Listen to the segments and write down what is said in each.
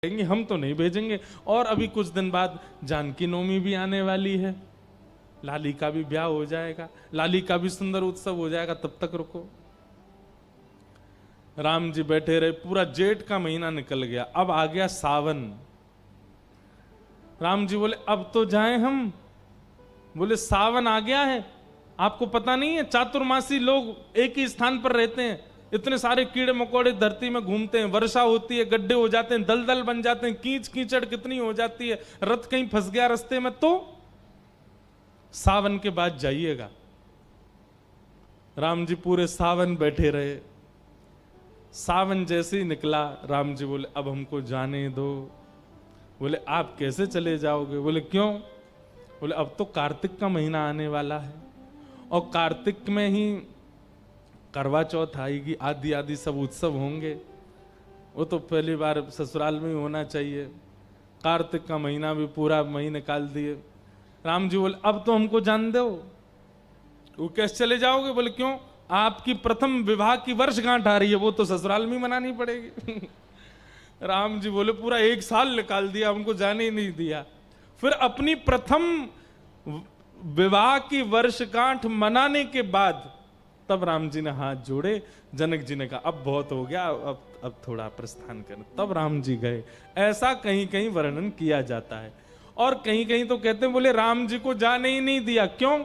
भेजेंगे, हम तो नहीं भेजेंगे। और अभी कुछ दिन बाद जानकी नवमी भी आने वाली है, लाली का भी ब्याह हो जाएगा, लाली का भी सुंदर उत्सव हो जाएगा, तब तक रुको। राम जी बैठे रहे, पूरा जेठ का महीना निकल गया, अब आ गया सावन। राम जी बोले अब तो जाएं हम। बोले सावन आ गया है, आपको पता नहीं है चातुर्मासी लोग एक ही स्थान पर रहते हैं, इतने सारे कीड़े मकोड़े धरती में घूमते हैं, वर्षा होती है, गड्ढे हो जाते हैं, दलदल बन जाते हैं, कीच कीचड़ कितनी हो जाती है, रथ कहीं फंस गया रास्ते में तो सावन के बाद जाइएगा। राम जी पूरे सावन बैठे रहे। सावन जैसे ही निकला, राम जी बोले अब हमको जाने दो। बोले आप कैसे चले जाओगे? बोले क्यों? बोले अब तो कार्तिक का महीना आने वाला है और कार्तिक में ही करवा चौथ आएगी, आदि आदि सब उत्सव होंगे, वो तो पहली बार ससुराल में ही होना चाहिए। कार्तिक का महीना भी पूरा महीने निकाल दिए। राम जी बोले अब तो हमको जान दो। वो कैसे चले जाओगे? बोले क्यों? आपकी प्रथम विवाह की वर्षगांठ आ रही है, वो तो ससुराल में मनानी पड़ेगी। राम जी बोले पूरा 1 साल निकाल दिया, हमको जाने ही नहीं दिया। फिर अपनी प्रथम विवाह की वर्षगांठ मनाने के बाद तब राम जी ने हाथ जोड़े। जनक जी ने कहा अब बहुत हो गया, अब थोड़ा प्रस्थान करें। तब राम जी गए। ऐसा कहीं कहीं वर्णन किया जाता है और कहीं कहीं तो कहते हैं बोले राम जी को जाने ही नहीं दिया। क्यों?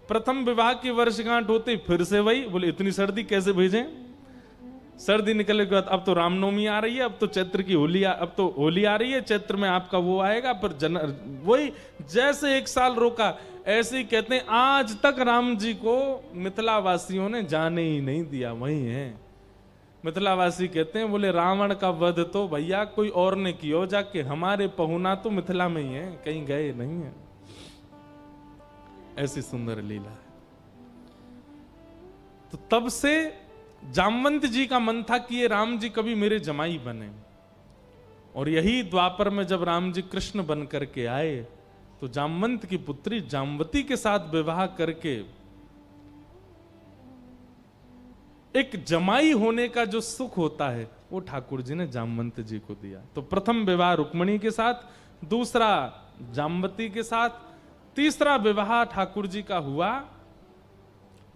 प्रथम विवाह की वर्षगांठ होती फिर से वही। बोले इतनी सर्दी कैसे भेजें? सर्दी निकलने के बाद अब तो रामनवमी आ रही है, अब तो चैत्र की होली अब तो होली आ रही है, चैत्र में आपका वो आएगा, पर वही जैसे 1 साल रोका ऐसे ही कहते हैं आज तक राम जी को मिथिला वासियों ने जाने ही नहीं दिया, वही है। मिथिलावासी कहते हैं बोले रावण का वध तो भैया कोई और ने किया, जाके हमारे पहुना तो मिथिला में ही है, कहीं गए नहीं है। ऐसी सुंदर लीला है। तो तब से जामवंत जी का मन था कि ये राम जी कभी मेरे जमाई बने। और यही द्वापर में जब राम जी कृष्ण बन करके आए तो जामवंत की पुत्री जामवती के साथ विवाह करके एक जमाई होने का जो सुख होता है वो ठाकुर जी ने जामवंत जी को दिया। तो प्रथम विवाह रुक्मणी के साथ, दूसरा जामवती के साथ, तीसरा विवाह ठाकुर जी का हुआ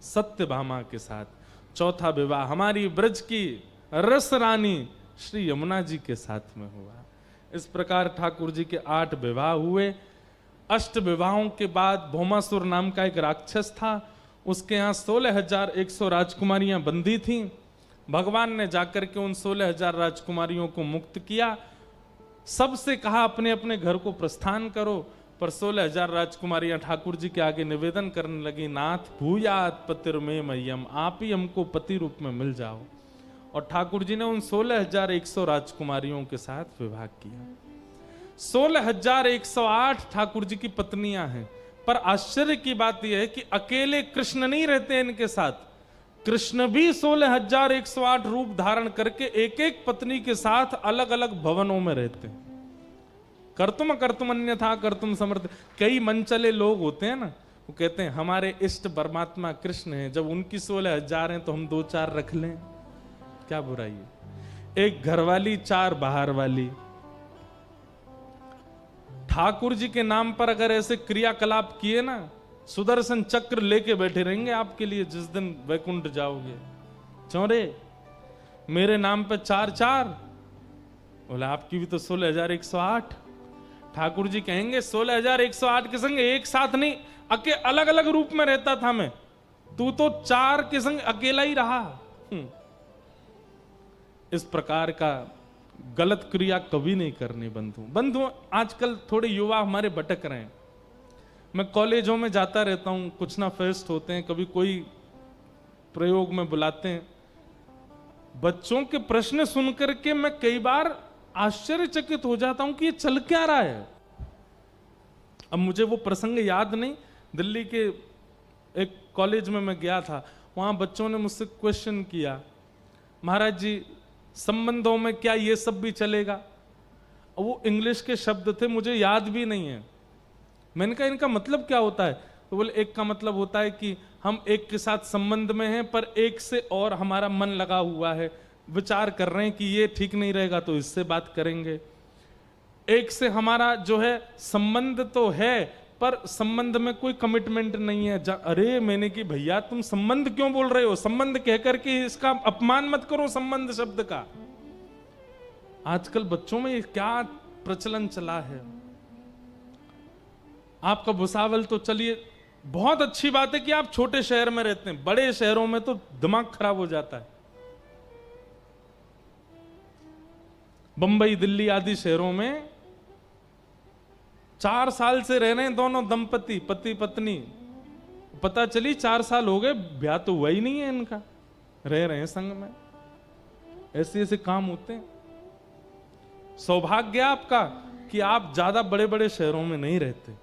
सत्यभामा के साथ, चौथा विवाह हमारी ब्रज की रस रानी श्री यमुना जी के साथ में हुआ। इस प्रकार ठाकुर जी के 8 विवाह हुए। 8 विवाहों के बाद भौमासुर नाम का एक राक्षस था, उसके यहाँ 16,100 राजकुमारियां बंदी थीं। भगवान ने जाकर के उन 16,000 राजकुमारियों को मुक्त किया। सबसे कहा अपने अपने घर को प्रस्थान करो, पर 16,000 राजकुमारियां ठाकुर जी के आगे निवेदन करने लगी, नाथ भूयात पतिर्मे मह्यम, आप ही हमको पति रूप में मिल जाओ। और ठाकुर जी ने उन 16,100 राजकुमारियों के साथ विवाह किया। 16,108 ठाकुर जी की पत्नियां हैं, पर आश्चर्य की बात यह है कि अकेले कृष्ण नहीं रहते इनके साथ। कृष्ण भी 16,108 रूप धारण करके एक एक पत्नी के साथ अलग अलग भवनों में रहते हैं। कर्तुम अन्यथा कर्तुम समर्थ। कई मनचले लोग होते हैं ना, वो कहते हैं हमारे इष्ट परमात्मा कृष्ण हैं, जब उनकी 16,000 हैं तो हम 2-4 रख लें, क्या बुराई है? एक घर वाली 4 बाहर वाली। ठाकुर जी के नाम पर अगर ऐसे क्रियाकलाप किए ना, सुदर्शन चक्र लेके बैठे रहेंगे आपके लिए जिस दिन वैकुंठ जाओगे। चौरे मेरे नाम पे 4-4, बोले आपकी भी तो 16,108। ठाकुर जी कहेंगे 16,108 के संग एक साथ नहीं, अलग अलग रूप में रहता था मैं, तू तो 4 के संग अकेला ही रहा। इस प्रकार का गलत क्रिया कभी नहीं करनी बंधु। आजकल थोड़े युवा हमारे भटक रहे हैं। मैं कॉलेजों में जाता रहता हूं, कुछ ना फेस्ट होते हैं, कभी कोई प्रयोग में बुलाते हैं। बच्चों के प्रश्न सुनकर के मैं कई बार आश्चर्यचकित हो जाता हूं कि ये चल क्या रहा है। अब मुझे वो प्रसंग याद नहीं। दिल्ली के एक कॉलेज में मैं गया था, वहां बच्चों ने मुझसे क्वेश्चन किया, महाराज जी संबंधों में क्या ये सब भी चलेगा? वो इंग्लिश के शब्द थे, मुझे याद भी नहीं है। मैंने कहा इनका मतलब क्या होता है? तो बोले एक का मतलब होता है कि हम एक के साथ संबंध में हैं, पर एक से और हमारा मन लगा हुआ है, विचार कर रहे हैं कि ये ठीक नहीं रहेगा तो इससे बात करेंगे। एक से हमारा जो है संबंध तो है, पर संबंध में कोई कमिटमेंट नहीं है। अरे मैंने कि भैया तुम संबंध क्यों बोल रहे हो, संबंध कहकर के इसका अपमान मत करो संबंध शब्द का। आजकल बच्चों में क्या प्रचलन चला है। आपका भुसावल तो चलिए बहुत अच्छी बात है कि आप छोटे शहर में रहते हैं, बड़े शहरों में तो दिमाग खराब हो जाता है। बंबई दिल्ली आदि शहरों में 4 साल से रह रहे हैं दोनों दंपति, पति पत्नी, पता चली 4 साल हो गए, ब्याह तो हुआ ही नहीं है इनका, रह रहे हैं संग में। ऐसे ऐसे काम होते हैं। सौभाग्य आपका कि आप ज्यादा बड़े बड़े शहरों में नहीं रहते।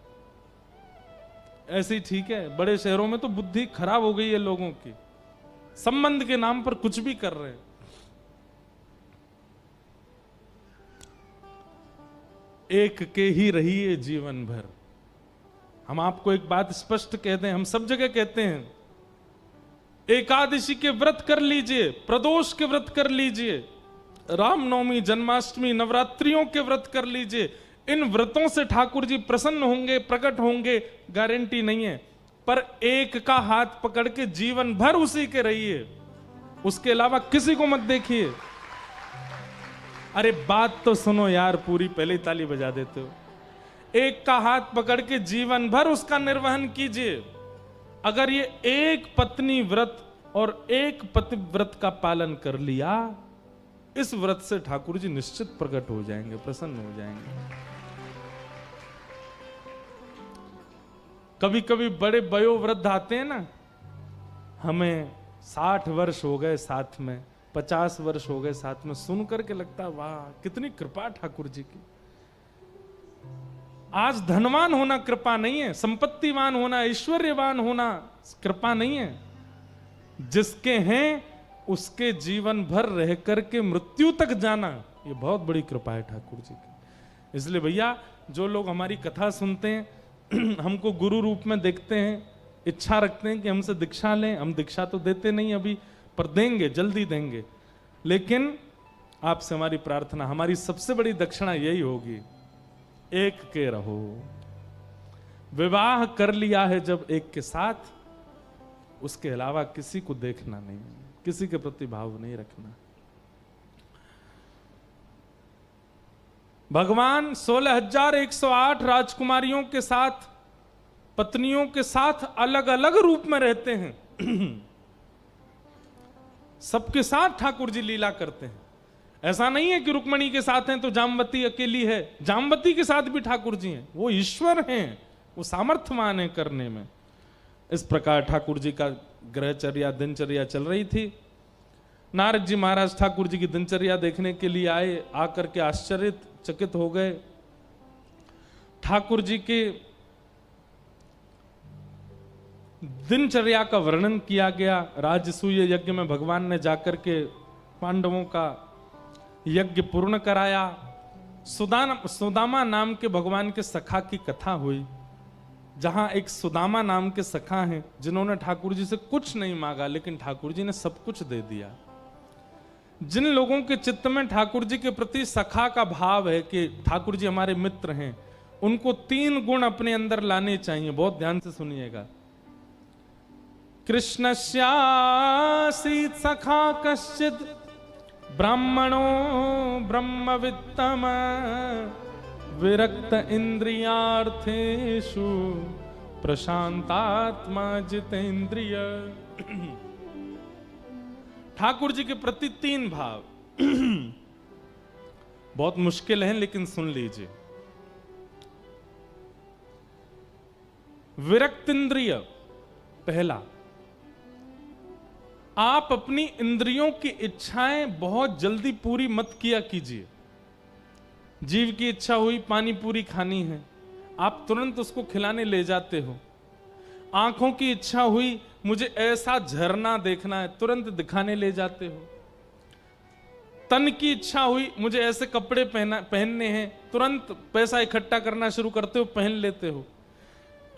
ऐसे ही ठीक है, बड़े शहरों में तो बुद्धि खराब हो गई है लोगों की, संबंध के नाम पर कुछ भी कर रहे हैं। एक के ही रहिए जीवन भर। हम आपको एक बात स्पष्ट कहते हैं, हम सब जगह कहते हैं, एकादशी के व्रत कर लीजिए, प्रदोष के व्रत कर लीजिए, रामनवमी, जन्माष्टमी, नवरात्रियों के व्रत कर लीजिए। इन व्रतों से ठाकुर जी प्रसन्न होंगे, प्रकट होंगे, गारंटी नहीं है, पर एक का हाथ पकड़ के जीवन भर उसी के रहिए, उसके अलावा किसी को मत देखिए। अरे बात तो सुनो यार पूरी, पहले ही ताली बजा देते हो। एक का हाथ पकड़ के जीवन भर उसका निर्वहन कीजिए। अगर ये एक पत्नी व्रत और एक पति व्रत का पालन कर लिया, इस व्रत से ठाकुर जी निश्चित प्रकट हो जाएंगे, प्रसन्न हो जाएंगे। कभी कभी बड़े वयोवृद्ध आते हैं ना, हमें 60 वर्ष हो गए साथ में, 50 वर्ष हो गए साथ में, सुन करके लगता है वाह कितनी कृपा ठाकुर जी की। आज धनवान होना कृपा नहीं है, संपत्तिवान होना, ऐश्वर्यवान होना कृपा नहीं है। जिसके हैं उसके जीवन भर रह करके मृत्यु तक जाना, ये बहुत बड़ी कृपा है ठाकुर जी की। इसलिए भैया जो लोग हमारी कथा सुनते हैं, हमको गुरु रूप में देखते हैं, इच्छा रखते हैं कि हमसे दीक्षा लें, हम दीक्षा तो देते नहीं अभी, पर देंगे, जल्दी देंगे। लेकिन आपसे हमारी प्रार्थना, हमारी सबसे बड़ी दक्षिणा यही होगी, एक के रहो। विवाह कर लिया है जब एक के साथ, उसके अलावा किसी को देखना नहीं, किसी के प्रति भाव नहीं रखना। भगवान 16,108 राजकुमारियों के साथ, पत्नियों के साथ अलग अलग रूप में रहते हैं। सबके साथ ठाकुर जी लीला करते हैं। ऐसा नहीं है कि रुक्मणी के साथ हैं तो जामवती अकेली है, जामवती के साथ भी ठाकुर जी हैं, वो ईश्वर हैं, वो सामर्थ्यवान है करने में। इस प्रकार ठाकुर जी का ग्रहचर्या, दिनचर्या चल रही थी। नारद जी महाराज ठाकुर जी की दिनचर्या देखने के लिए आए, आकर के आश्चर्यचकित हो गए। ठाकुर जी के दिनचर्या का वर्णन किया गया। राजसूय यज्ञ में भगवान ने जाकर के पांडवों का यज्ञ पूर्ण कराया। सुदामा नाम के भगवान के सखा की कथा हुई, जहां एक सुदामा नाम के सखा हैं जिन्होंने ठाकुर जी से कुछ नहीं मांगा, लेकिन ठाकुर जी ने सब कुछ दे दिया। जिन लोगों के चित्त में ठाकुर जी के प्रति सखा का भाव है कि ठाकुर जी हमारे मित्र हैं, उनको 3 गुण अपने अंदर लाने चाहिए। बहुत ध्यान से सुनिएगा। कृष्णस्यासीत् सखा कश्चित् ब्राह्मणो ब्रह्मवित्तम विरक्त इंद्रियार्थेषु प्रशांतात्मा जितेंद्रिय। ठाकुर जी के प्रति 3 भाव बहुत मुश्किल है, लेकिन सुन लीजिए। विरक्त इंद्रिय पहला, आप अपनी इंद्रियों की इच्छाएं बहुत जल्दी पूरी मत किया कीजिए। जीव की इच्छा हुई पानी पूरी खानी है, आप तुरंत उसको खिलाने ले जाते हो। आंखों की इच्छा हुई मुझे ऐसा झरना देखना है, तुरंत दिखाने ले जाते हो। तन की इच्छा हुई मुझे ऐसे कपड़े पहनने हैं, तुरंत पैसा इकट्ठा करना शुरू करते हो, पहन लेते हो।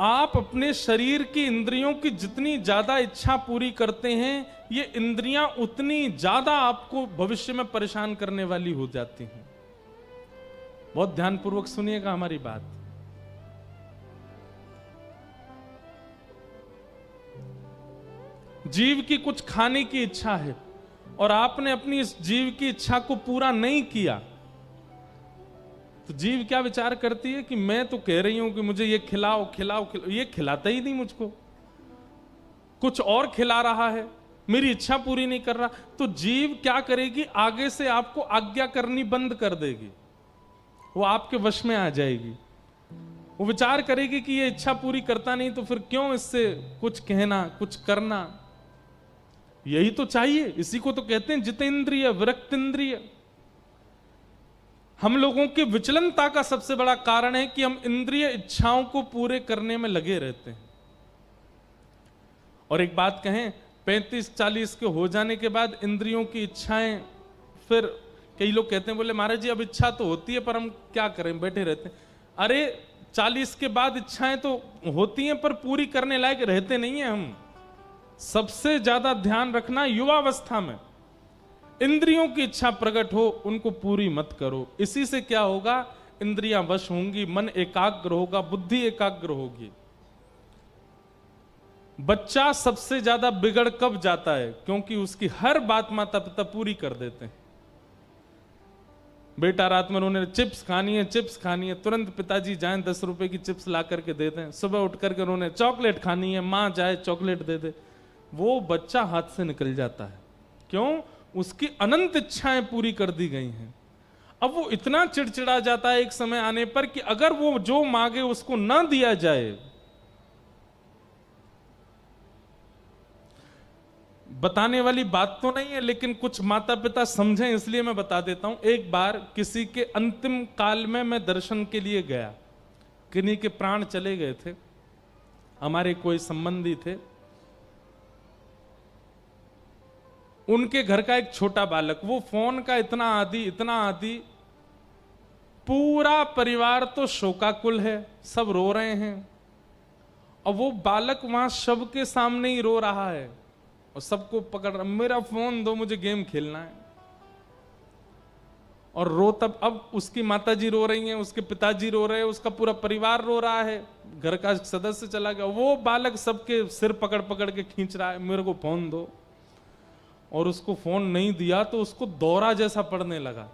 आप अपने शरीर की इंद्रियों की जितनी ज्यादा इच्छा पूरी करते हैं, ये इंद्रियां उतनी ज्यादा आपको भविष्य में परेशान करने वाली हो जाती हैं। बहुत ध्यानपूर्वक सुनिएगा हमारी बात। जीव की कुछ खाने की इच्छा है और आपने अपनी इस जीव की इच्छा को पूरा नहीं किया, तो जीव क्या विचार करती है कि मैं तो कह रही हूं कि मुझे ये खिलाओ खिलाओ खिलाओ, ये खिलाता ही नहीं मुझको, कुछ और खिला रहा है, मेरी इच्छा पूरी नहीं कर रहा। तो जीव क्या करेगी, आगे से आपको आज्ञा करनी बंद कर देगी, वो आपके वश में आ जाएगी। वो विचार करेगी कि ये इच्छा पूरी करता नहीं तो फिर क्यों इससे कुछ कहना कुछ करना, यही तो चाहिए। इसी को तो कहते हैं जितेंद्रिय विरक्त इंद्रिय। हम लोगों की विचलनता का सबसे बड़ा कारण है कि हम इंद्रिय इच्छाओं को पूरे करने में लगे रहते हैं। और एक बात कहें, 35-40 के हो जाने के बाद इंद्रियों की इच्छाएं, फिर कई लोग कहते हैं, बोले महाराज जी अब इच्छा तो होती है पर हम क्या करें, बैठे रहते हैं। अरे 40 के बाद इच्छाएं तो होती हैं पर पूरी करने लायक रहते नहीं है हम। सबसे ज्यादा ध्यान रखना युवावस्था में, इंद्रियों की इच्छा प्रकट हो उनको पूरी मत करो। इसी से क्या होगा, इंद्रियां वश होंगी, मन एकाग्र होगा, बुद्धि एकाग्र होगी। बच्चा सबसे ज्यादा बिगड़ कब जाता है, क्योंकि उसकी हर बात माता पिता पूरी कर देते हैं। बेटा रात में उन्होंने चिप्स खानी है, चिप्स खानी है, तुरंत पिताजी जाएं 10 रुपए की चिप्स ला करके दे दें। सुबह उठ करके उन्होंने चॉकलेट खानी है, मां जाए चॉकलेट दे दे। वो बच्चा हाथ से निकल जाता है। क्यों? उसकी अनंत इच्छाएं पूरी कर दी गई हैं। अब वो इतना चिड़चिड़ा जाता है एक समय आने पर कि अगर वो जो मांगे उसको ना दिया जाए। बताने वाली बात तो नहीं है, लेकिन कुछ माता पिता समझें इसलिए मैं बता देता हूं। एक बार किसी के अंतिम काल में मैं दर्शन के लिए गया, किन्हीं के प्राण चले गए थे, हमारे कोई संबंधी थे। उनके घर का एक छोटा बालक, वो फोन का इतना आदी, पूरा परिवार तो शोकाकुल है, सब रो रहे हैं और वो बालक वहां शव के सामने ही रो रहा है और सबको पकड़ रहा, मेरा फोन दो मुझे गेम खेलना है। और रो तब, अब उसकी माताजी रो रही हैं, उसके पिताजी रो रहे हैं, उसका पूरा परिवार रो रहा है, घर का सदस्य चला गया, वो बालक सबके सिर पकड़ पकड़ के खींच रहा है, मेरे को फोन दो। और उसको फोन नहीं दिया तो उसको दौरा जैसा पड़ने लगा,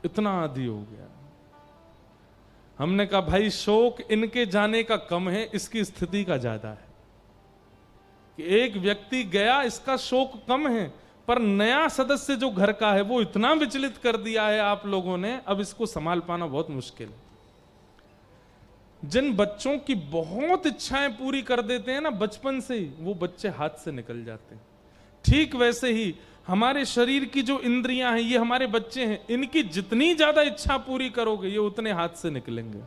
इतना आदी हो गया। हमने कहा भाई शोक इनके जाने का कम है, इसकी स्थिति का ज्यादा है। कि एक व्यक्ति गया इसका शोक कम है, पर नया सदस्य जो घर का है वो इतना विचलित कर दिया है आप लोगों ने, अब इसको संभाल पाना बहुत मुश्किल है। जिन बच्चों की बहुत इच्छाएं पूरी कर देते हैं ना बचपन से ही, वो बच्चे हाथ से निकल जाते हैं। ठीक वैसे ही हमारे शरीर की जो इंद्रियां हैं, ये हमारे बच्चे हैं, इनकी जितनी ज्यादा इच्छा पूरी करोगे ये उतने हाथ से निकलेंगे।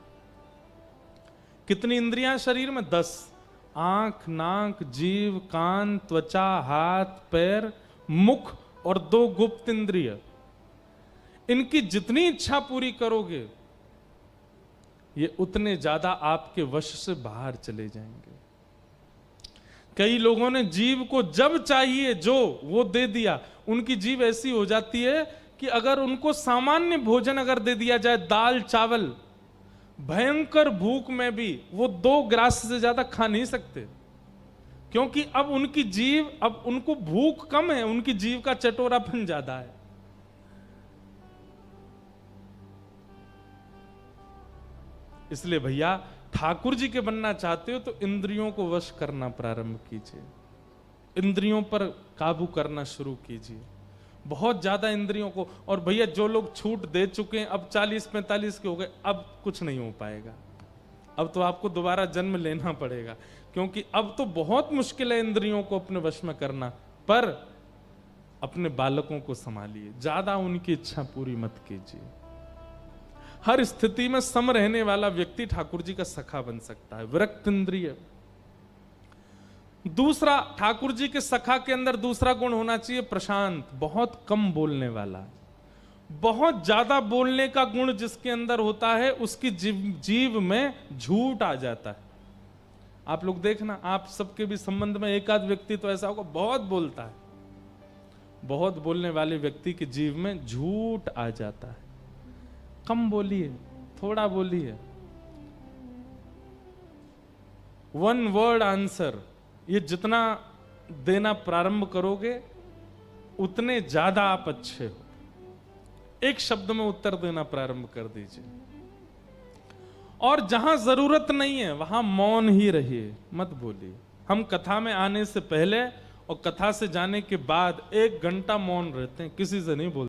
कितनी इंद्रियां शरीर में? 10। आंख, नाक, जीव, कान, त्वचा, हाथ, पैर, मुख और 2 गुप्त इंद्रिय। इनकी जितनी इच्छा पूरी करोगे ये उतने ज्यादा आपके वश से बाहर चले जाएंगे। कई लोगों ने जीव को जब चाहिए जो वो दे दिया, उनकी जीव ऐसी हो जाती है कि अगर उनको सामान्य भोजन अगर दे दिया जाए, दाल चावल, भयंकर भूख में भी वो 2 ग्रास से ज्यादा खा नहीं सकते, क्योंकि अब उनकी जीव, अब उनको भूख कम है, उनकी जीव का चटोरापन ज्यादा है। इसलिए भैया ठाकुर जी के बनना चाहते हो तो इंद्रियों को वश करना प्रारंभ कीजिए, इंद्रियों पर काबू करना शुरू कीजिए, बहुत ज्यादा इंद्रियों को। और भैया जो लोग छूट दे चुके हैं, अब 40-45 के हो गए, अब कुछ नहीं हो पाएगा, अब तो आपको दोबारा जन्म लेना पड़ेगा, क्योंकि अब तो बहुत मुश्किल है इंद्रियों को अपने वश में करना। पर अपने बालकों को संभालिए, ज्यादा उनकी इच्छा पूरी मत कीजिए। हर स्थिति में सम रहने वाला व्यक्ति ठाकुर जी का सखा बन सकता है, विरक्त इंद्रिय। दूसरा, ठाकुर जी के सखा के अंदर दूसरा गुण होना चाहिए प्रशांत, बहुत कम बोलने वाला। बहुत ज्यादा बोलने का गुण जिसके अंदर होता है उसकी जीव में झूठ आ जाता है। आप लोग देखना, आप सबके भी संबंध में एक आध व्यक्ति तो ऐसा होगा बहुत बोलता है, बहुत बोलने वाले व्यक्ति की जीव में झूठ आ जाता है। कम बोलिए, थोड़ा बोलिए। वन वर्ड आंसर, ये जितना देना प्रारंभ करोगे उतने ज्यादा आप अच्छे हो। एक शब्द में उत्तर देना प्रारंभ कर दीजिए, और जहां जरूरत नहीं है वहां मौन ही रहिए, मत बोलिए। हम कथा में आने से पहले और कथा से जाने के बाद 1 घंटा मौन रहते हैं, किसी से नहीं बोलते।